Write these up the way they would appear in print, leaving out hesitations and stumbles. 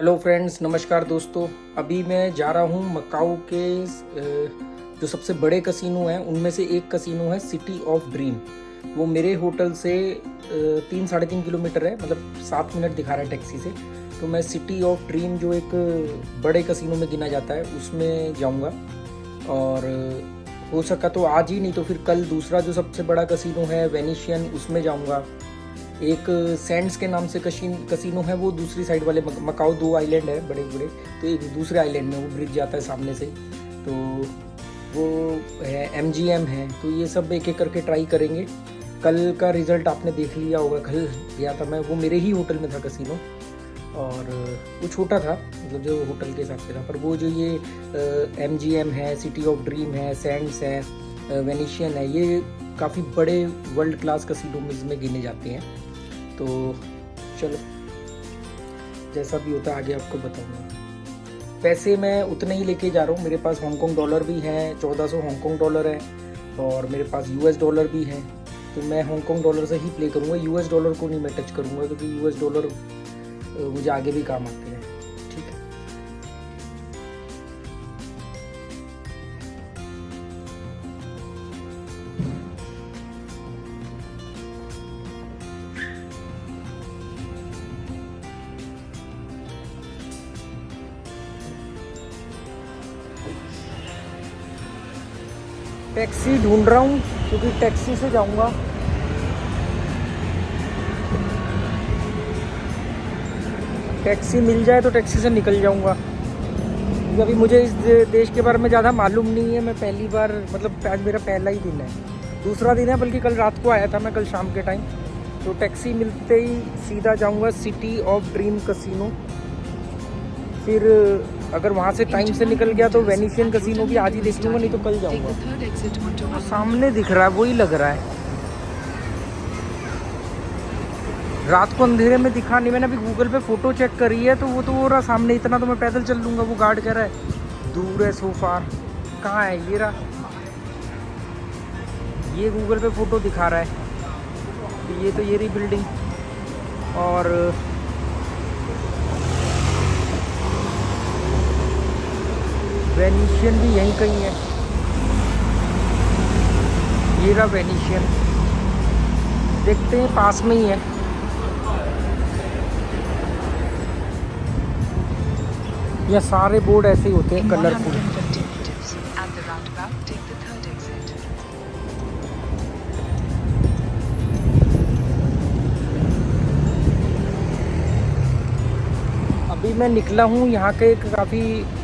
Hello friends, नमस्कार दोस्तों। अभी मैं जा रहा हूँ मकाऊ के जो सबसे बड़े कसिनो हैं उनमें से एक कसिनो है सिटी ऑफ ड्रीम। वो मेरे होटल से 3-3.5 किलोमीटर है, मतलब 7 मिनट दिखा रहा है टैक्सी से। तो मैं सिटी ऑफ ड्रीम जो एक बड़े कसिनो में गिना जाता है उसमें जाऊँगा, और हो सका तो आज ही, नहीं तो फिर कल दूसरा जो सबसे बड़ा कसिनो है वेनिशियन उसमें जाऊँगा। एक सैंड्स के नाम से कसिनो है, वो दूसरी साइड वाले मकाऊ 2 आइलैंड है बड़े बड़े, तो एक दूसरे आइलैंड में वो ब्रिज जाता है सामने से, तो वो है MGM है। तो ये सब एक एक करके ट्राई करेंगे। कल का रिज़ल्ट आपने देख लिया होगा, कल गया था मैं, वो मेरे ही होटल में था कसिनो, और वो छोटा था, मतलब जो होटल के हिसाब से था। पर वो जो ये MGM है, सिटी ऑफ ड्रीम है, सैंड्स है, वेनिशियन है, ये काफ़ी बड़े वर्ल्ड क्लास कसिनो में इसमें गिने जाते हैं। तो चलो, जैसा भी होता है आगे आपको बताऊंगा। पैसे मैं उतने ही लेके जा रहा हूँ। मेरे पास हांगकांग डॉलर भी हैं, 1400 हांगकांग डॉलर है, और मेरे पास US डॉलर भी हैं। तो मैं हांगकांग डॉलर से ही प्ले करूँगा, US डॉलर को नहीं मैं टच करूँगा, क्योंकि US डॉलर मुझे आगे भी काम आते हैं। ठीक है, टैक्सी ढूंढ रहा हूँ क्योंकि टैक्सी से जाऊँगा। टैक्सी मिल जाए तो टैक्सी से निकल जाऊँगा, क्योंकि अभी मुझे इस देश के बारे में ज़्यादा मालूम नहीं है। मैं पहली बार, मतलब आज मेरा पहला ही दिन है, दूसरा दिन है, बल्कि कल रात को आया था मैं, कल शाम के टाइम। तो टैक्सी मिलते ही सीधा जाऊँगा सिटी ऑफ ड्रीम कसिनो। फिर अगर वहाँ से टाइम से निकल गया तो वेनिशियन कसिनो भी आज ही देख लूँगा, नहीं तो कल जाऊँगा। तो सामने दिख रहा है, वही लग रहा है। रात को अंधेरे में दिखा नहीं, मैंने अभी गूगल पे फ़ोटो चेक करी है, तो वो तो हो रहा सामने। इतना तो मैं पैदल चल लूँगा, वो गार्ड कह रहा है दूर है, सो फार। कहाँ है ये रहा, ये गूगल पे फ़ोटो दिखा रहा है। ये तो ये रही बिल्डिंग, और वेनिशियन भी यहीं कहीं है। ये रहा वेनिशियन, देखते हैं, पास में ही है। ये सारे बोर्ड ऐसे ही होते हैं, कलरफुल। अभी मैं निकला हूँ, यहाँ के एक काफ़ी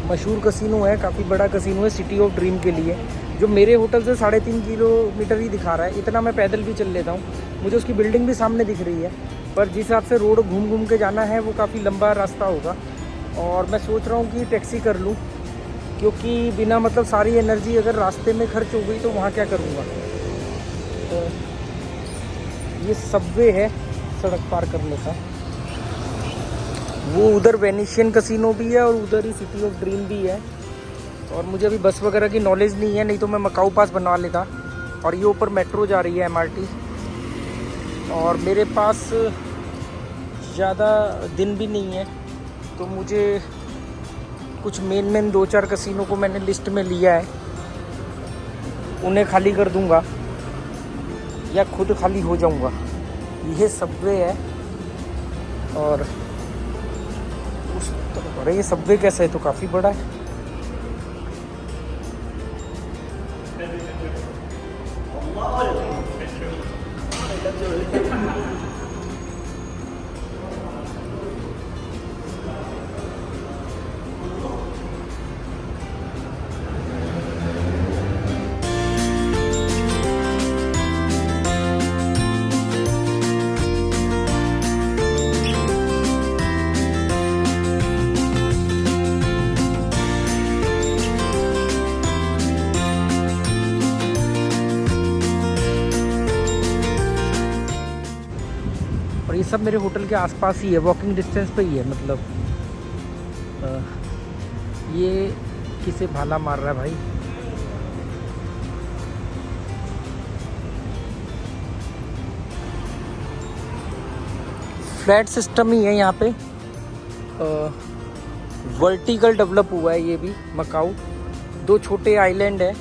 मशहूर कसिनो है, काफ़ी बड़ा कसिनो है सिटी ऑफ ड्रीम के लिए, जो मेरे होटल से 3.5 किलोमीटर ही दिखा रहा है। इतना मैं पैदल भी चल लेता हूँ, मुझे उसकी बिल्डिंग भी सामने दिख रही है। पर जिस हिसाब से रोड घूम घूम के जाना है, वो काफ़ी लंबा रास्ता होगा, और मैं सोच रहा हूँ कि टैक्सी कर लूँ, क्योंकि बिना मतलब सारी एनर्जी अगर रास्ते में खर्च हो गई तो वहाँ क्या करूँगा। तो ये सबवे है सड़क पार करने का। वो उधर वेनिशियन कसिनो भी है और उधर ही सिटी ऑफ ड्रीम भी है, और मुझे अभी बस वगैरह की नॉलेज नहीं है, नहीं तो मैं मकाऊ पास बनवा लेता। और ये ऊपर मेट्रो जा रही है, MRT, और मेरे पास ज़्यादा दिन भी नहीं है, तो मुझे कुछ मेन 2-4 कसिनो को मैंने लिस्ट में लिया है, उन्हें खाली कर दूंगा या खुद खाली हो जाऊंगा। यह सबवे है, और उस अरे ये सबवे कैसे है, तो काफ़ी बड़ा है। और ये सब मेरे होटल के आसपास ही है, वॉकिंग डिस्टेंस पे ही है। मतलब ये किसे भाला मार रहा है भाई। फ्लैट सिस्टम ही है यहाँ पे। वर्टिकल डेवलप हुआ है ये भी मकाऊ। 2 छोटे आइलैंड है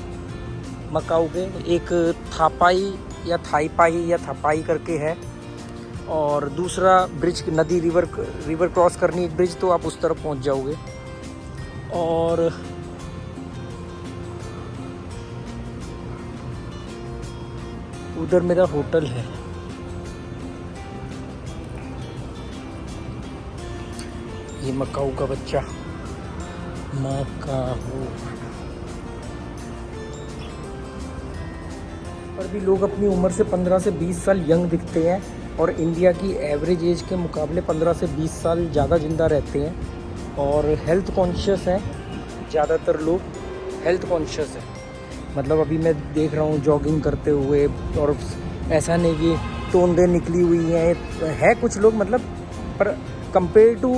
मकाऊ के, एक थापाई या थाईपाई या थपाई करके है, और दूसरा ब्रिज नदी रिवर क्रॉस करनी एक ब्रिज, तो आप उस तरफ पहुंच जाओगे। और उधर मेरा होटल है। ये मकाऊ का बच्चा मकाऊ। पर भी लोग अपनी उम्र से 15 से 20 साल यंग दिखते हैं, और इंडिया की एवरेज एज के मुकाबले 15 से 20 साल ज़्यादा ज़िंदा रहते हैं, और हेल्थ कॉन्शियस हैं। ज़्यादातर लोग हेल्थ कॉन्शियस हैं। मतलब अभी मैं देख रहा हूँ जॉगिंग करते हुए, और ऐसा नहीं कि तोंदे निकली हुई है कुछ लोग, मतलब पर compare to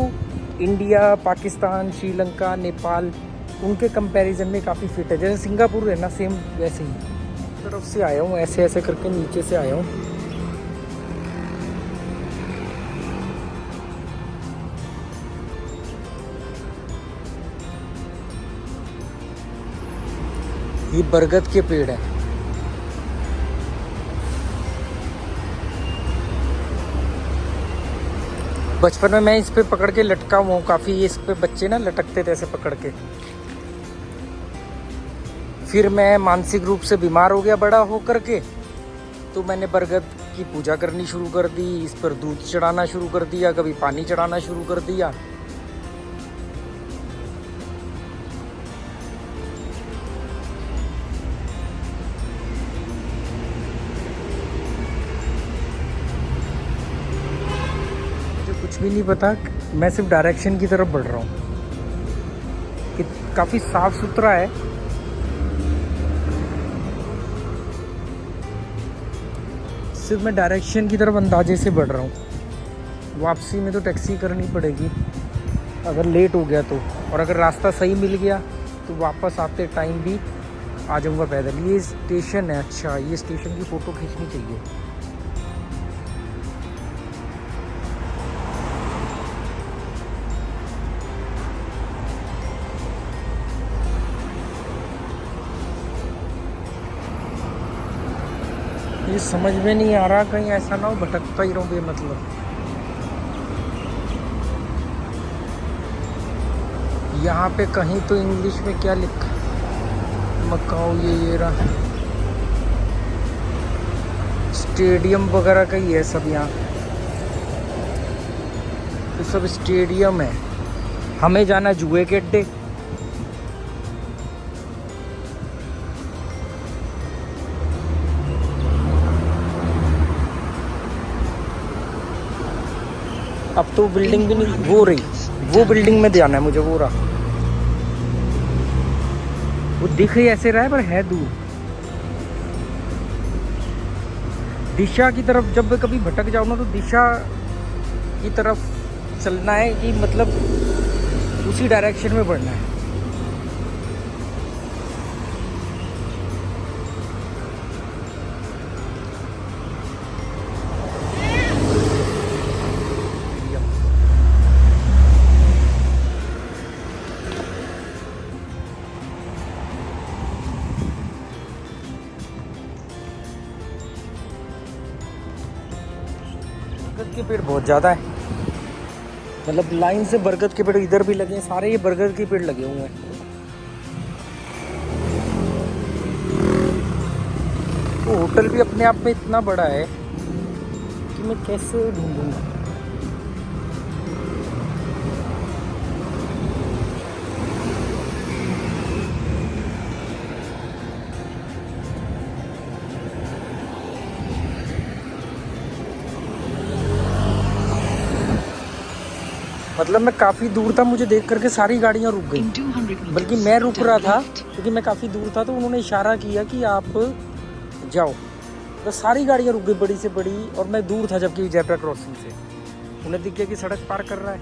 India, Pakistan, Sri Lanka, Nepal, उनके कंपैरिजन में काफ़ी फिट है। जैसे सिंगापुर है ना, सेम वैसे ही तरफ से आया हूँ, ऐसे ऐसे करके नीचे से आया हूँ। ये बरगद के पेड़ है। बचपन में मैं इस पे पकड़ के लटका हुआ हूँ काफ़ी। इस पे बच्चे ना लटकते थे ऐसे पकड़ के। फिर मैं मानसिक रूप से बीमार हो गया बड़ा होकर के, तो मैंने बरगद की पूजा करनी शुरू कर दी, इस पर दूध चढ़ाना शुरू कर दिया, कभी पानी चढ़ाना शुरू कर दिया। मुझे कुछ भी नहीं पता, मैं सिर्फ डायरेक्शन की तरफ बढ़ रहा हूँ। काफ़ी साफ सुथरा है। सिर्फ मैं डायरेक्शन की तरफ अंदाजे से बढ़ रहा हूँ। वापसी में तो टैक्सी करनी पड़ेगी अगर लेट हो गया तो, और अगर रास्ता सही मिल गया तो वापस आते टाइम भी आ जाऊँगा पैदल। ये स्टेशन है। अच्छा, ये स्टेशन की फ़ोटो खींचनी चाहिए। ये समझ में नहीं आ रहा, कहीं ऐसा ना हो भटकता ही रहूँ बेमतलब। यहाँ पे कहीं तो इंग्लिश में क्या लिखा, मकाऊ ये रहा स्टेडियम वगैरह का ही है सब। यहाँ तो सब स्टेडियम है। हमें जाना जुए के अड्डे। अब तो बिल्डिंग भी नहीं, वो रही, वो बिल्डिंग में जाना है मुझे। वो रहा, वो दिख ही ऐसे रहा है पर है दूर। दिशा की तरफ जब कभी भटक जाओ ना, तो दिशा की तरफ चलना है, कि मतलब उसी डायरेक्शन में बढ़ना है। बरगद के पेड़ बहुत ज़्यादा है, मतलब लाइन से बरगद के पेड़ इधर भी लगे हैं, सारे ये बरगद के पेड़ लगे हुए हैं। तो होटल भी अपने आप में इतना बड़ा है कि मैं कैसे ढूंढूंगा। मतलब मैं काफ़ी दूर था, मुझे देख करके सारी गाड़ियाँ रुक गई, बल्कि मैं रुक रहा था क्योंकि मैं काफ़ी दूर था, तो उन्होंने इशारा किया कि आप जाओ, तो सारी गाड़ियाँ रुक गई बड़ी से बड़ी, और मैं दूर था जबकि जयपुर क्रॉसिंग से। उन्हें दिख गया कि सड़क पार कर रहा है।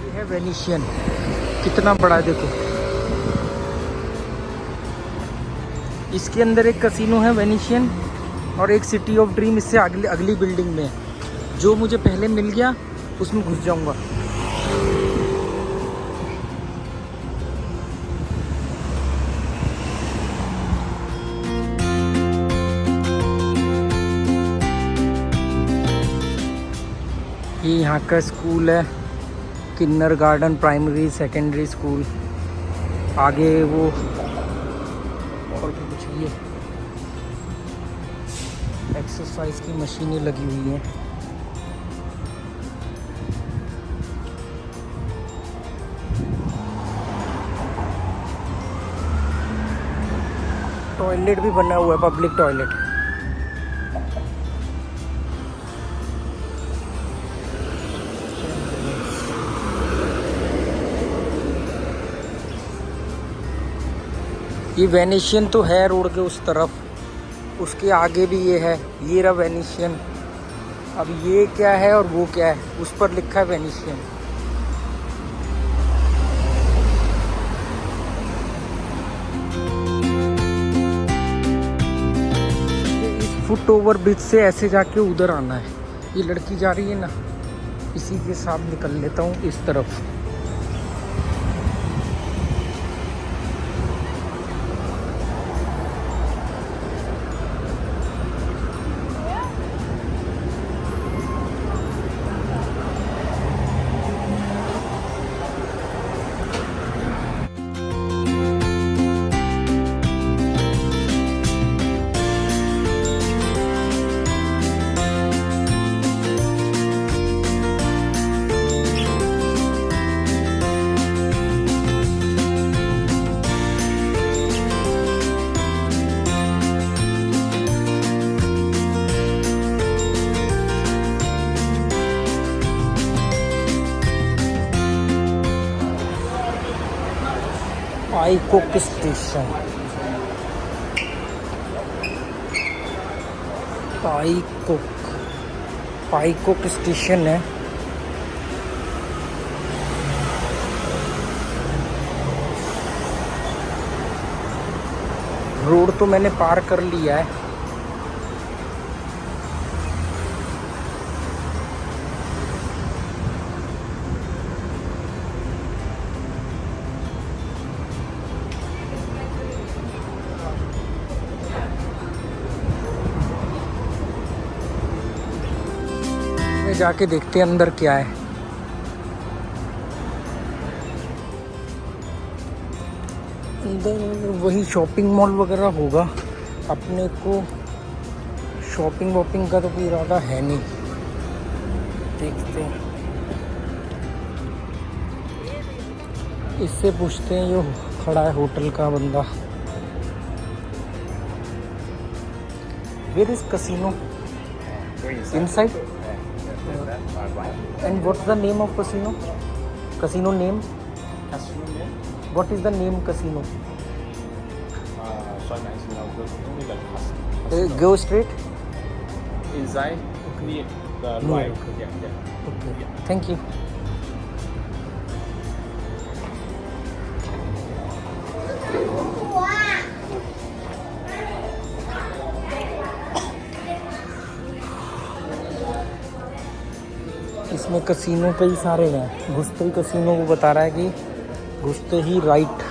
ये है वेनिशियन, कितना बड़ा है देखो। इसके अंदर एक कसिनो है वेनिशियन और एक सिटी ऑफ ड्रीम इससे अगली अगली बिल्डिंग में है। जो मुझे पहले मिल गया उसमें घुस जाऊंगा। ये यहाँ का स्कूल है, किन्नर गार्डन प्राइमरी सेकेंडरी स्कूल। आगे वो और भी कुछ ये एक्सरसाइज की मशीनें लगी हुई हैं। टॉयलेट भी बना हुआ है, पब्लिक टॉयलेट। ये वेनिशियन तो है रोड के उस तरफ, उसके आगे भी ये है, ये रहा वेनिशियन। अब ये क्या है और वो क्या है, उस पर लिखा है वेनिशियन। इस फुट ओवर ब्रिज से ऐसे जाके उधर आना है। ये लड़की जा रही है ना, इसी के साथ निकल लेता हूँ इस तरफ। पाईकोक स्टेशन, पाईकोक स्टेशन है। रोड तो मैंने पार कर लिया है। जाके देखते हैं अंदर क्या है। अंदर वही शॉपिंग मॉल वगैरह होगा। अपने को शॉपिंग वॉपिंग का तो कोई इरादा है नहीं, देखते हैं। इससे पूछते हैं, जो खड़ा है होटल का बंदा। Where is casino inside? And what's the name of casino? Casino name? Casino name? What is the name casino? Sorry, man, only like casino. Go straight. Inside, near the Near, right. okay. Yeah. Okay. Thank you. इसमें casino कई सारे हैं। घुसते ही casino को बता रहा है कि घुसते ही राइट।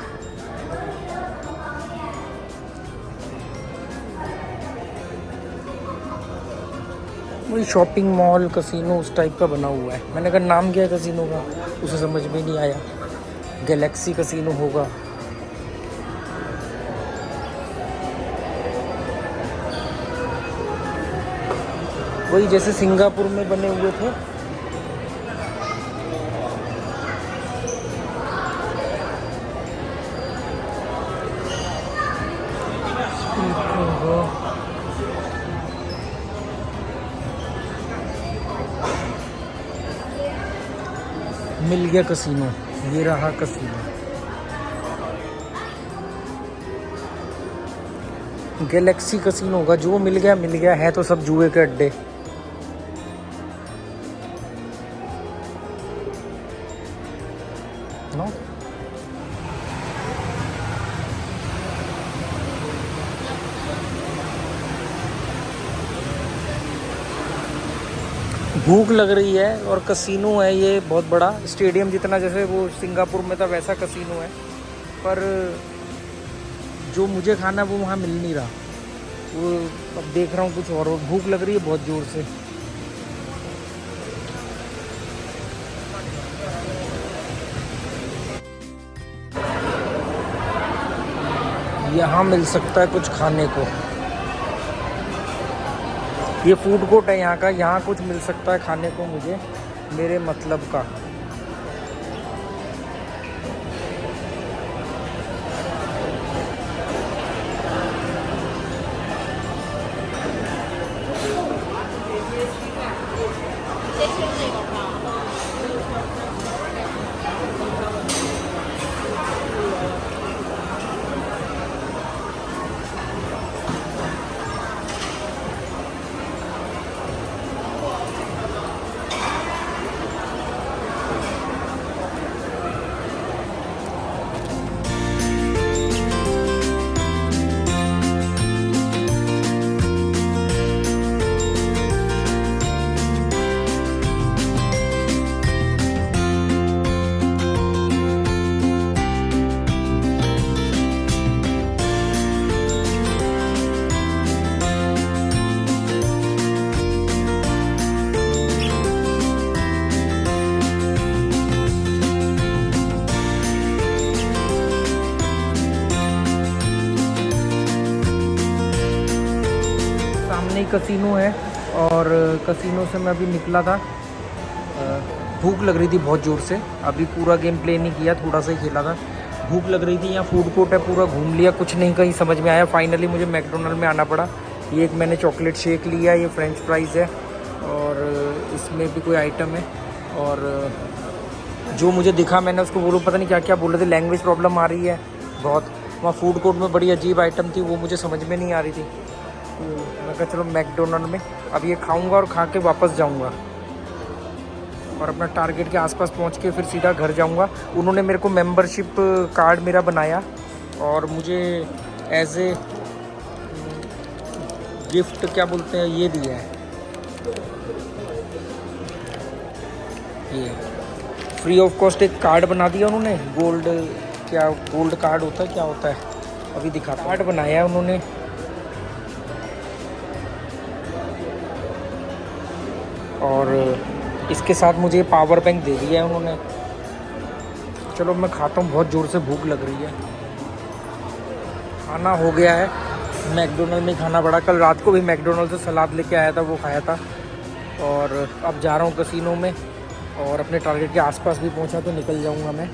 वही शॉपिंग मॉल कसिनो उस टाइप का बना हुआ है। मैंने कहा नाम क्या है कसिनो का, उसे समझ में नहीं आया। गैलेक्सी कसिनो होगा। वही जैसे सिंगापुर में बने हुए थे। मिल गया कसिनो, ये रहा कसिनो। गैलेक्सी कसिनो होगा। जो मिल गया है तो सब जुए के अड्डे। नो भूख लग रही है और कसिनो है ये बहुत बड़ा, स्टेडियम जितना जैसे वो सिंगापुर में था वैसा कसिनो है, पर जो मुझे खाना है वो वहाँ मिल नहीं रहा। वो अब देख रहा हूँ कुछ और भूख लग रही है बहुत ज़ोर से। यहाँ मिल सकता है कुछ खाने को, ये फूड कोर्ट है यहाँ का, यहाँ कुछ मिल सकता है खाने को मुझे मेरे मतलब का। सामने ही कसिनो है और कसिनो से मैं अभी निकला था। भूख लग रही थी बहुत ज़ोर से, अभी पूरा गेम प्ले नहीं किया, थोड़ा सा ही खेला था। भूख लग रही थी, यहाँ फूड कोर्ट है, पूरा घूम लिया, कुछ नहीं कहीं समझ में आया। फाइनली मुझे मैकडोनल्ड में आना पड़ा। ये एक मैंने चॉकलेट शेक लिया, ये फ्रेंच फ्राइज़ है और इसमें भी कोई आइटम है। और जो मुझे दिखा मैंने उसको बोलो, पता नहीं क्या क्या बोल रहे थे, लैंग्वेज प्रॉब्लम आ रही है बहुत। वहाँ फूड कोर्ट में बड़ी अजीब आइटम थी, वो मुझे समझ में नहीं आ रही थी। तो मैं कहा चलो मैकडोनल्ड में अब ये खाऊंगा और खा के वापस जाऊंगा और अपना टारगेट के आसपास पहुंच के फिर सीधा घर जाऊंगा। उन्होंने मेरे को मेंबरशिप कार्ड मेरा बनाया और मुझे एज ए गिफ्ट क्या बोलते हैं ये दिया है, ये फ्री ऑफ कॉस्ट एक कार्ड बना दिया उन्होंने। गोल्ड क्या, गोल्ड कार्ड होता है क्या होता है, अभी दिखाता हूं। कार्ड बनाया है उन्होंने और इसके साथ मुझे पावर बैंक दे दिया है उन्होंने। चलो मैं खाता हूँ, बहुत ज़ोर से भूख लग रही है। खाना हो गया है, मैकडोनल्ड में खाना पड़ा। कल रात को भी मैकडोनल्ड से सलाद लेके आया था, वो खाया था। और अब जा रहा हूँ कसिनो में और अपने टारगेट के आसपास भी पहुँचा तो निकल जाऊँगा मैं।